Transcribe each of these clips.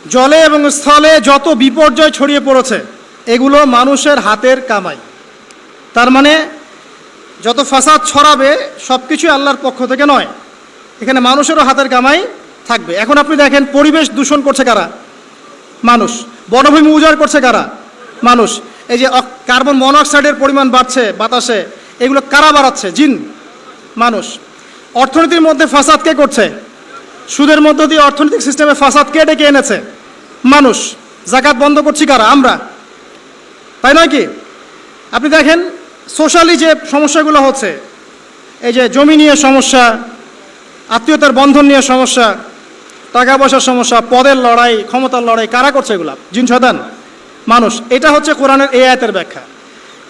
জলে এবং স্থলে যত বিপর্যয় ছড়িয়ে পড়েছে এগুলো মানুষের হাতের কামাই। তার মানে যত ফাসাদ ছড়াবে সব কিছুই আল্লাহর পক্ষ থেকে নয়, এখানে মানুষেরও হাতের কামাই থাকবে। এখন আপনি দেখেন, পরিবেশ দূষণ করছে কারা? মানুষ। বনভূমি উজাড় করছে কারা? মানুষ। এই যে কার্বন মনোক্সাইডের পরিমাণ বাড়ছে বাতাসে, এগুলো কারা বাড়াচ্ছে? জিন, মানুষ। অর্থনীতির মধ্যে ফাসাদ কে করছে? সুদের মধ্য দিয়ে অর্থনৈতিক সিস্টেমে ফাসাদ কে ডেকে এনেছে? মানুষ। যাকাত বন্ধ করছি কারা? আমরা, তাই নয় কি? আপনি দেখেন সোশ্যালি যে সমস্যাগুলো হচ্ছে, এই যে জমি নিয়ে সমস্যা, আত্মীয়তার বন্ধন নিয়ে সমস্যা, টাকা পয়সার সমস্যা, পদের লড়াই, ক্ষমতার লড়াই, কারা করছে এগুলা? জিন শয়তান, মানুষ। এটা হচ্ছে কোরআনের এই আয়াতের ব্যাখ্যা,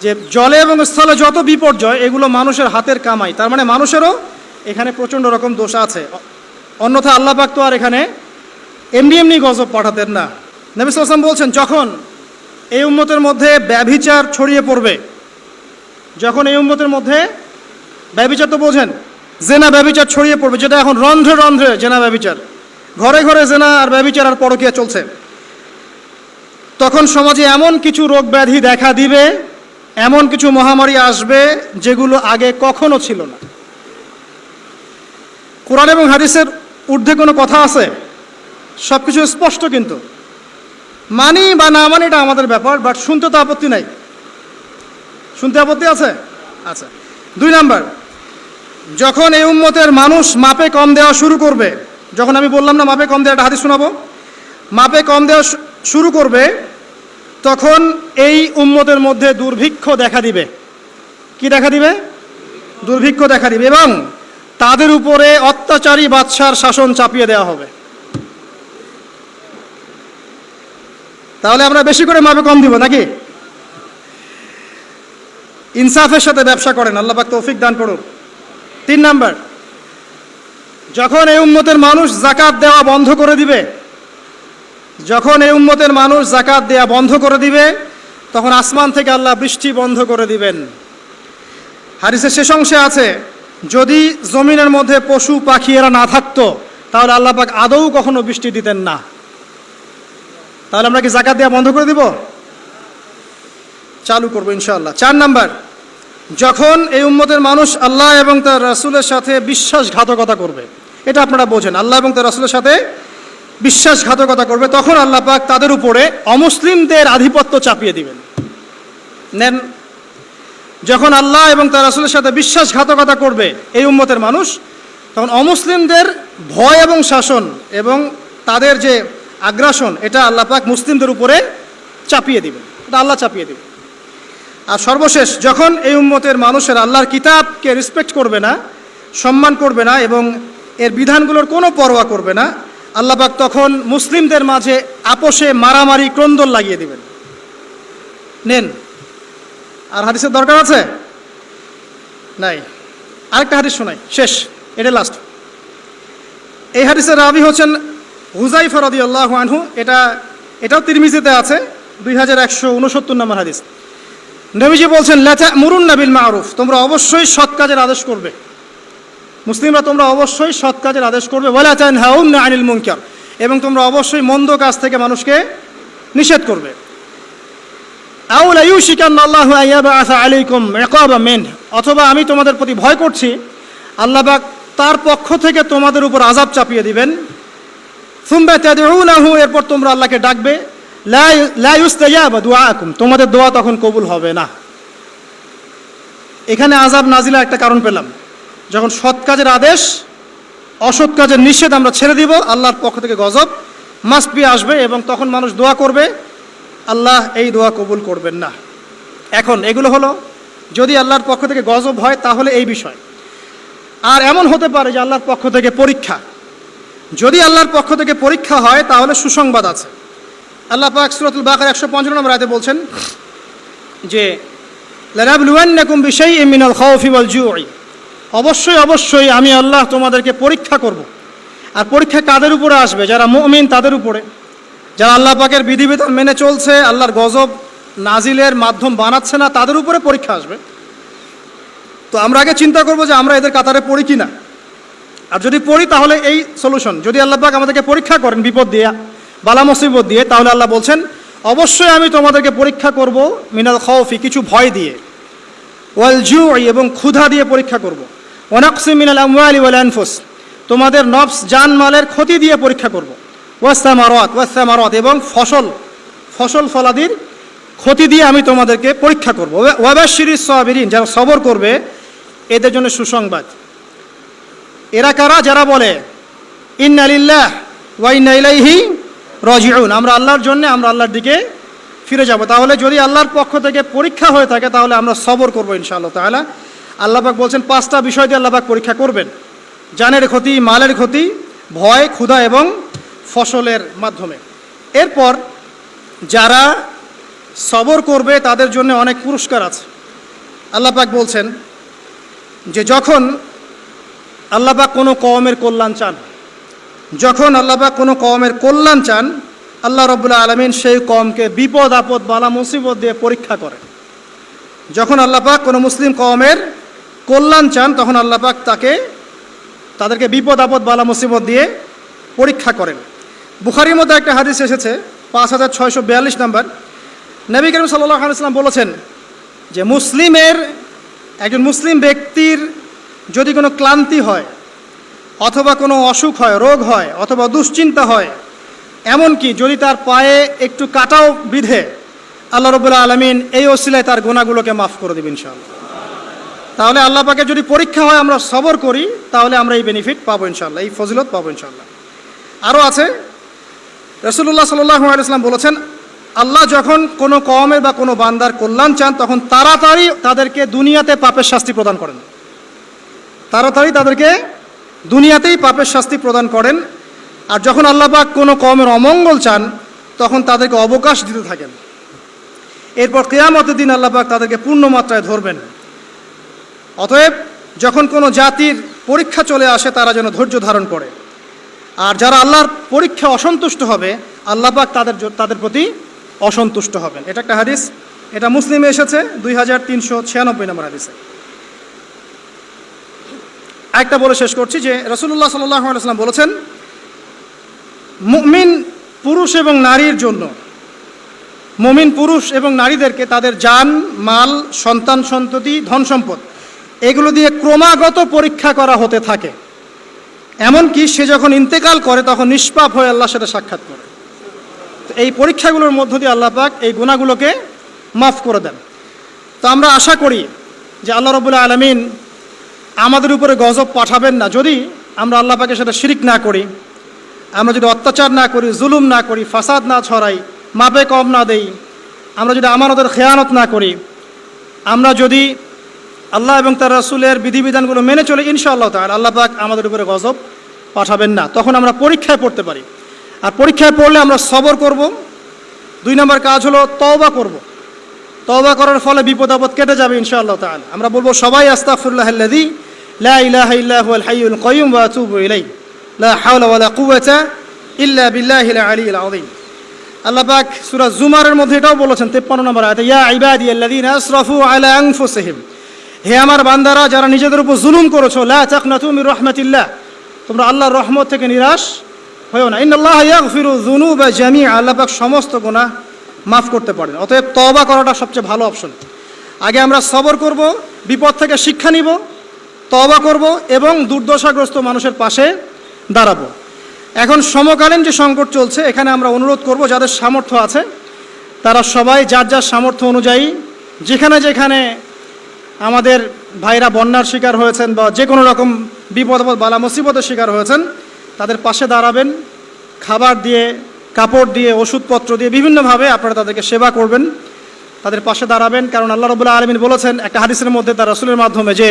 যে জলে এবং স্থলে যত বিপর্যয় এগুলো মানুষের হাতের কামাই। তার মানে মানুষেরও এখানে প্রচণ্ড রকম দোষ আছে, অন্যথা আল্লাহ পাক তো আর এখানে এমনি এমনি গজব পাঠাতেন না। নবী সাল্লাল্লাহু আলাইহি ওয়াসাল্লাম বলছেন, যখন এই উম্মতের মধ্যে ব্যভিচার ছড়িয়ে পড়বে, যখন এই উম্মতের মধ্যে ব্যভিচার তো বোঝেন, জেনা ব্যভিচার ছড়িয়ে পড়বে, যেটা এখন রন্ধ্রে রন্ধ্রে জেনা ব্যভিচার, ঘরে ঘরে জেনা আর ব্যভিচার আর পরকীয়া চলছে, তখন সমাজে এমন কিছু রোগ ব্যাধি দেখা দিবে, এমন কিছু মহামারী আসবে যেগুলো আগে কখনো ছিল না। কোরআন এবং হাদিসের ঊর্ধ্বে কোনো কথা আছে? সব কিছু স্পষ্ট, কিন্তু মানি বা না মানি এটা আমাদের ব্যাপার, বাট শুনতে তো আপত্তি নাই। শুনতে আপত্তি আছে? আচ্ছা। 2 নাম্বার, যখন এই উম্মতের মানুষ মাপে কম দেওয়া শুরু করবে, যখন আমি বললাম না মাপে কম দেওয়া, একটা হাদিস শোনাবো, মাপে কম দেওয়া শুরু করবে, তখন এই উম্মতের মধ্যে দুর্ভিক্ষ দেখা দিবে। কি দেখা দিবে? দুর্ভিক্ষ দেখা দিবে, এবং তাদের উপরে অত্যাচারী বাদশার শাসন চাপিয়ে দেওয়া হবে। তাহলে আমরা বেশি করে মাপে কম দিব নাকি? ইনসাফের সাথে ব্যবসা করেন, আল্লাহ পাক তৌফিক দান করুন। 3 নাম্বার, যখন এই উম্মতের মানুষ যাকাত দেওয়া বন্ধ করে দিবে, যখন এই উম্মতের মানুষ যাকাত দেওয়া বন্ধ করে দিবে, তখন আসমান থেকে আল্লাহ বৃষ্টি বন্ধ করে দিবেন। হাদিসের শেষ অংশে আছে, যদি জমিনের মধ্যে পশু পাখি এরা না থাকতো তাহলে আল্লাহ পাক আদৌ কখনো বৃষ্টি দিতেন না। তাহলে আমরা কি যাকাত দেওয়া বন্ধ করে দিব? চালু করবো ইনশাআল্লাহ। 4 নাম্বার, যখন এই উম্মতের মানুষ আল্লাহ এবং তার রাসূলের সাথে বিশ্বাসঘাতকতা করবে, এটা আপনারা বোঝেন, আল্লাহ এবং তার রাসূলের সাথে বিশ্বাসঘাতকতা করবে, তখন আল্লাহ পাক তাদের উপরে অমুসলিমদের আধিপত্য চাপিয়ে দিবেন। নেন, যখন আল্লাহ এবং তার রাসূলের সাথে বিশ্বাসঘাতকতা করবে এই উম্মতের মানুষ, তখন অমুসলিমদের ভয় এবং শাসন এবং তাদের যে আগ্রাসন, এটা আল্লাহ পাক মুসলিমদের উপরে চাপিয়ে দিবেন, এটা আল্লাহ চাপিয়ে দিবেন। আর সর্বশেষ, যখন এই উম্মতের মানুষের আল্লাহর কিতাবকে রেসপেক্ট করবে না, সম্মান করবে না এবং এর বিধানগুলোর কোনো পরোয়া করবে না, আল্লাহ পাক তখন মুসলিমদের মাঝে আপোষে মারামারি ক্রন্দন লাগিয়ে দিবেন। নেন, আর হাদিসের দরকার আছে? নাই। আরেকটা হাদিস শোনাই, শেষ, এটা লাস্ট। এই হাদিসের রাবি হচ্ছেন হুযায়ফা রাদিয়াল্লাহু আনহু। এটাও তিরমিজিতে আছে, 2169 নম্বর হাদিস। নবীজি বলছেন, লা তা'মুরুন্না বিল মা'রুফ, তোমরা অবশ্যই সৎ কাজের আদেশ করবে। মুসলিমরা তোমরা অবশ্যই সৎ কাজের আদেশ করবে। ওয়ালা তানহাউনা আনিল মুনকার, এবং তোমরা অবশ্যই মন্দ কাজ থেকে মানুষকে নিষেধ করবে। আও লা ইউশিকান্না আল্লাহু আন ইয়াবআসা আলাইকুম ইকাবাম মিন, অথবা আমি তোমাদের প্রতি ভয় করছি আল্লাহ পাক তার পক্ষ থেকে তোমাদের উপর আযাব চাপিয়ে দিবেন। সুম্মা তাদউনাহু, এরপর তোমরা আল্লাহকে ডাকবে, লা ইউস্তাজাবা দুআকুম, তোমাদের দোয়া তখন কবুল হবে না। এখানে আযাব নাজিলা একটা কারণ পেলাম, যখন সৎ কাজের আদেশ, অসৎ কাজের নিষেধ আমরা ছেড়ে দিব, আল্লাহর পক্ষ থেকে গজব মাস্ট বি আসবে, এবং তখন মানুষ দোয়া করবে, আল্লাহ এই দোয়া কবুল করবেন না। এখন এগুলো হলো যদি আল্লাহর পক্ষ থেকে গজব হয় তাহলে এই বিষয়। আর এমন হতে পারে যে আল্লাহর পক্ষ থেকে পরীক্ষা, যদি আল্লাহর পক্ষ থেকে পরীক্ষা হয় তাহলে সুসংবাদ আছে। আল্লাহ পাক সূরাতুল বাকারা 155 নম্বর আয়াতে বলছেন যে লানাবলুওয়ান্নাকুম বিশাইইন মিনাল খাউফি ওয়াল জু'i, অবশ্যই অবশ্যই আমি আল্লাহ তোমাদেরকে পরীক্ষা করব। আর পরীক্ষা কাদের উপরে আসবে? যারা মুমিন তাদের উপরে, যারা আল্লাহ পাকের বিধিবিধান মেনে চলছে, আল্লাহর গজব নাজিলের মাধ্যম বানাচ্ছে না, তাদের উপরে পরীক্ষা আসবে। তো আমরা আগে চিন্তা করব যে আমরা এদের কাতারে পড়ি কি না, আর যদি পড়ি তাহলে এই সলিউশন। যদি আল্লাহ পাক আমাদেরকে পরীক্ষা করেন বিপদ দিয়ে, বালা মুসিবত দিয়ে, তাহলে আল্লাহ বলছেন অবশ্যই আমি তোমাদেরকে পরীক্ষা করব মিনাল খাউফি, কিছু ভয় দিয়ে, ওয়াল জুই, এবং ক্ষুধা দিয়ে পরীক্ষা করব, ওয়া নাকসি মিনাল আমওয়ালি ওয়াল আনফুস, তোমাদের নফস জানমালের ক্ষতি দিয়ে পরীক্ষা করব, ওয়াসামারাত, এবং ফসল ফলাদির ক্ষতি দিয়ে আমি তোমাদেরকে পরীক্ষা করব, ওয়াবাশশিরিস সাবিরিন, যারা সবর করবে এদের জন্য সুসংবাদ। এরা কারা? যারা বলে ইন্না লিল্লাহ ওয়া ইন্না ইলাইহি রাজিউন, আমরা আল্লাহর জন্য, আমরা আল্লাহর দিকে ফিরে যাব। তাহলে যদি আল্লাহর পক্ষ থেকে পরীক্ষা হয়ে থাকে তাহলে আমরা সবর করবো ইনশাআল্লাহ তাআলা। আল্লাহ পাক বলছেন 5টা বিষয় দিয়ে আল্লাহ পাক পরীক্ষা করবেন: জানের ক্ষতি, মালের ক্ষতি, ভয়, ক্ষুধা এবং ফসলের মাধ্যমে। এরপর যারা সবর করবে তাদের জন্য অনেক পুরস্কার আছে। আল্লাহ পাক বলছেন যে যখন আল্লাহ পাক কোনো কওমের কল্যাণ চান, যখন আল্লাহ পাক কোনো কওমের কল্যাণ চান, আল্লাহ রাব্বুল আলামিন সেই কওমকে বিপদ আপদ বালা মুসিবত দিয়ে পরীক্ষা করেন। যখন আল্লাহ পাক কোনো মুসলিম কওমের কল্যাণ চান তখন আল্লাহ পাক তাদেরকে বিপদ আপদ বালা মুসিবত দিয়ে পরীক্ষা করেন। বুখারীর মধ্যে একটা হাদিস এসেছে 5642 নম্বর। নবী করিম সাল্লাল্লাহু আলাইহি ওয়াসাল্লাম বলেছেন যে একজন মুসলিম ব্যক্তির যদি কোনো ক্লান্তি হয়, অথবা কোনো অসুখ হয়, রোগ হয়, অথবা দুশ্চিন্তা হয়, এমনকি যদি তার পায়ে একটু কাটাও বিধে, আল্লাহ রাব্বুল আলামিন এই ওসিলায় তার গুনাহগুলোকে মাফ করে দেবেন ইনশাআল্লাহ। তাহলে আল্লাহ পাকের যদি পরীক্ষা হয়, আমরা সবর করি, তাহলে আমরা এই বেনিফিট পাবো ইনশাআল্লাহ, এই ফজিলত পাবো ইনশাআল্লাহ। আরও আছে, রাসূলুল্লাহ সাল্লাল্লাহু আলাইহি ওয়াসাল্লাম বলেছেন আল্লাহ যখন কোনো কওমের বা কোনো বান্দার কল্যাণ চান তখন তাড়াতাড়ি তাদেরকে দুনিয়াতে পাপের শাস্তি প্রদান করেন, তাড়াতাড়ি তাদেরকে দুনিয়াতেই পাপের শাস্তি প্রদান করেন। আর যখন আল্লাহ পাক কোনো কওমের অমঙ্গল চান তখন তাদেরকে অবকাশ দিতে থাকেন। এরপর কিয়ামতের দিন আল্লাহ পাক তাদেরকে পূর্ণ মাত্রায় ধরবেন। অতএব যখন কোনো জাতির পরীক্ষা চলে আসে তারা যেন ধৈর্য ধারণ করে, আর যারা আল্লাহর পরীক্ষা অসন্তুষ্ট হবে আল্লাহ পাক তাদের প্রতি অসন্তুষ্ট হবেন। এটা একটা হাদিস, এটা মুসলিমে এসেছে 2396 নম্বর হাদিসে। একটা বলে শেষ করছি যে রাসূলুল্লাহ সাল্লাল্লাহু আলাইহি ওয়াসাল্লাম বলেছেন মুমিন পুরুষ এবং নারীর জন্য, মুমিন পুরুষ এবং নারীদেরকে তাদের জান, মাল, সন্তান সন্ততি, ধন সম্পদ এগুলো দিয়ে ক্রমাগত পরীক্ষা করা হতে থাকে। এমনকি সে যখন ইন্তেকাল করে তখন নিষ্পাপ হয়ে আল্লাহর সাথে সাক্ষাৎ করে। তো এই পরীক্ষাগুলোর মধ্য দিয়ে আল্লাহ পাক এই গুনাহগুলোকে মাফ করে দেন। তো আমরা আশা করি যে আল্লাহ রাব্বুল আলামিন আমাদের উপরে গজব পাঠাবেন না যদি আমরা আল্লাহ পাকের সাথে শিরিক না করি, আমরা যদি অত্যাচার না করি, জুলুম না করি, ফাসাদ না ছড়াই, মাপে কম না দেই, আমরা যদি আমানতের খেয়ানত না করি, আমরা যদি আল্লাহ এবং তার রাসূলের বিধিবিধানগুলো মেনে চলে, ইনশাআল্লাহ তাআলা আল্লাহ পাক আমাদের উপরে গজব পাঠাবেন না। তখন আমরা পরীক্ষায় পড়তে পারি, আর পরীক্ষায় পড়লে আমরা সবর করব। 2 নম্বর কাজ হলো তওবা করব। তওবা করার ফলে বিপদ আপদ কেটে যাবে ইনশাআল্লাহ তাআলা। আমরা বলবো সবাই আস্তাগফিরুল্লাহাল্লাযী লা ইলাহা ইল্লা হুয়াল হাইয়ুল কাইয়্যুম ওয়া আতুবু ইলাইহি লা হাওলা ওয়ালা কুওয়াতা ইল্লা বিল্লাহিল আলিয়্যিল আযীম। আল্লাহ পাক সূরা জুমারের মধ্যে এটাও বলেছেন 53 নম্বর আয়াতে, ইয়া ইবাদিয়াল্লাযীনা আসরাফু আলা আনফুসিহিম, হে আমার বান্দারা যারা নিজেদের উপর জুলুম করেছো, লা তাকনাতু মির রাহমাতিল্লাহ, তোমরা আল্লাহর রহমত থেকে নিরাশ হয়েও না। ইন্নাল্লাহা ইয়াগফিরু যুনুবা জামিআ, আল্লাহ পাক সমস্ত গুনাহ মাফ করতে পারেন। অতএব তওবা করাটা সবচেয়ে ভালো অপশন। আগে আমরা সবর করব, বিপদ থেকে শিক্ষা নিব, তওবা করব এবং দুর্দশাগ্রস্ত মানুষের পাশে দাঁড়াবো। এখন সমকালীন যে সংকট চলছে এখানে আমরা অনুরোধ করব যাদের সামর্থ্য আছে তারা সবাই যার যার সামর্থ্য অনুযায়ী যেখানে যেখানে আমাদের ভাইরা বন্যার শিকার হয়েছেন বা যে কোনো রকম বিপদ বালা মুসিবতের শিকার হয়েছেন তাদের পাশে দাঁড়াবেন, খাবার দিয়ে, কাপড় দিয়ে, ওষুধপত্র দিয়ে বিভিন্নভাবে আপনারা তাদেরকে সেবা করবেন, তাদের পাশে দাঁড়াবেন। কারণ আল্লাহ রাব্বুল আলামিন বলেছেন একটা হাদিসের মধ্যে তার রাসূলের মাধ্যমে যে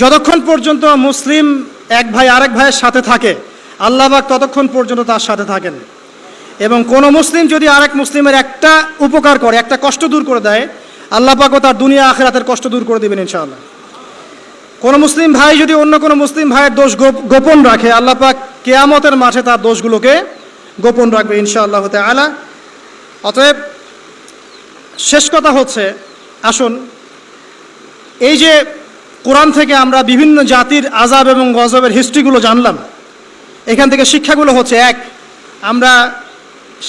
যতক্ষণ পর্যন্ত মুসলিম এক ভাই আরেক ভাইয়ের সাথে থাকে আল্লাহ পাক ততক্ষণ পর্যন্ত তার সাথে থাকেন, এবং কোনো মুসলিম যদি আরেক মুসলিমের একটা উপকার করে, একটা কষ্ট দূর করে দেয়, আল্লাহ পাকও তার দুনিয়া আখিরাতের কষ্ট দূর করে দেবেন ইনশাআল্লাহ। কোনো মুসলিম ভাই যদি অন্য কোনো মুসলিম ভাইয়ের দোষ গোপন রাখে, আল্লাহ পাক কিয়ামতের মাঠে তার দোষগুলোকে গোপন রাখবে ইনশাআল্লাহ তাআলা। অতএব শেষ কথা হচ্ছে, আসুন এই যে কোরআন থেকে আমরা বিভিন্ন জাতির আযাব এবং গজবের হিস্ট্রিগুলো জানলাম, এখান থেকে শিক্ষাগুলো হচ্ছে: 1, আমরা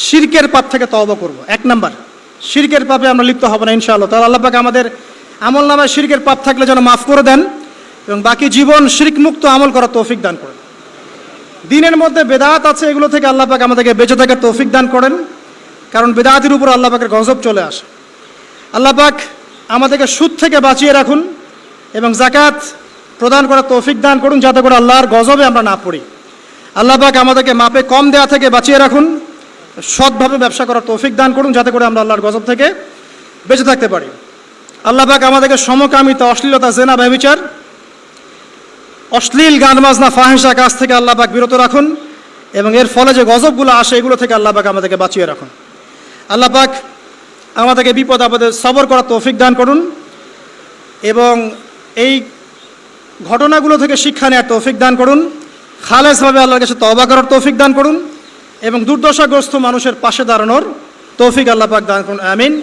শিরকের পাপ থেকে তওবা করব। 1 নাম্বার, শিরকের পাপে আমরা লিপ্ত হব না ইনশাআল্লাহ। তাহলে আল্লাহ পাক আমাদের আমল নামায় শিরকের পাপ থাকলে যেন মাফ করে দেন এবং বাকি জীবন শিরক মুক্ত আমল করার তৌফিক দান করেন। দিনের মধ্যে বেদাত আছে, এগুলো থেকে আল্লাহ পাক আমাদেরকে বেঁচে থাকার তৌফিক দান করেন, কারণ বেদাতের উপর আল্লাহ পাকের গজব চলে আসে। আল্লাহ পাক আমাদেরকে সুদ থেকে বাঁচিয়ে রাখুন এবং যাকাত প্রদান করার তৌফিক দান করুন, যাতে করে আল্লাহর গজবে আমরা না পড়ি। আল্লাহ পাক আমাদেরকে মাপে কম দেওয়া থেকে বাঁচিয়ে রাখুন, সৎভাবে ব্যবসা করার তৌফিক দান করুন, যাতে করে আমরা আল্লাহর গজব থেকে বেঁচে থাকতে পারি। আল্লাহ পাক আমাদেরকে সমকামিতা, অশ্লীলতা, জেনা, ব্যভিচার, অশ্লীল গান বাজনা, ফাহিশা কাজ থেকে আল্লাহ পাক বিরত রাখুন এবং এর ফলে যে গজবগুলো আসে এগুলো থেকে আল্লাহ পাক আমাদেরকে বাঁচিয়ে রাখুন। আল্লাহ পাক আমাদেরকে বিপদ আপদে সবর করার তৌফিক দান করুন এবং এই ঘটনাগুলো থেকে শিক্ষা নেওয়ার তৌফিক দান করুন। খালেসভাবে আল্লাহর কাছে তওবা করার তৌফিক দান করুন এবং দুর্দশাগ্রস্ত মানুষের পাশে দাঁড়ানোর তৌফিক আল্লাহ পাক দান করুন। আমিন।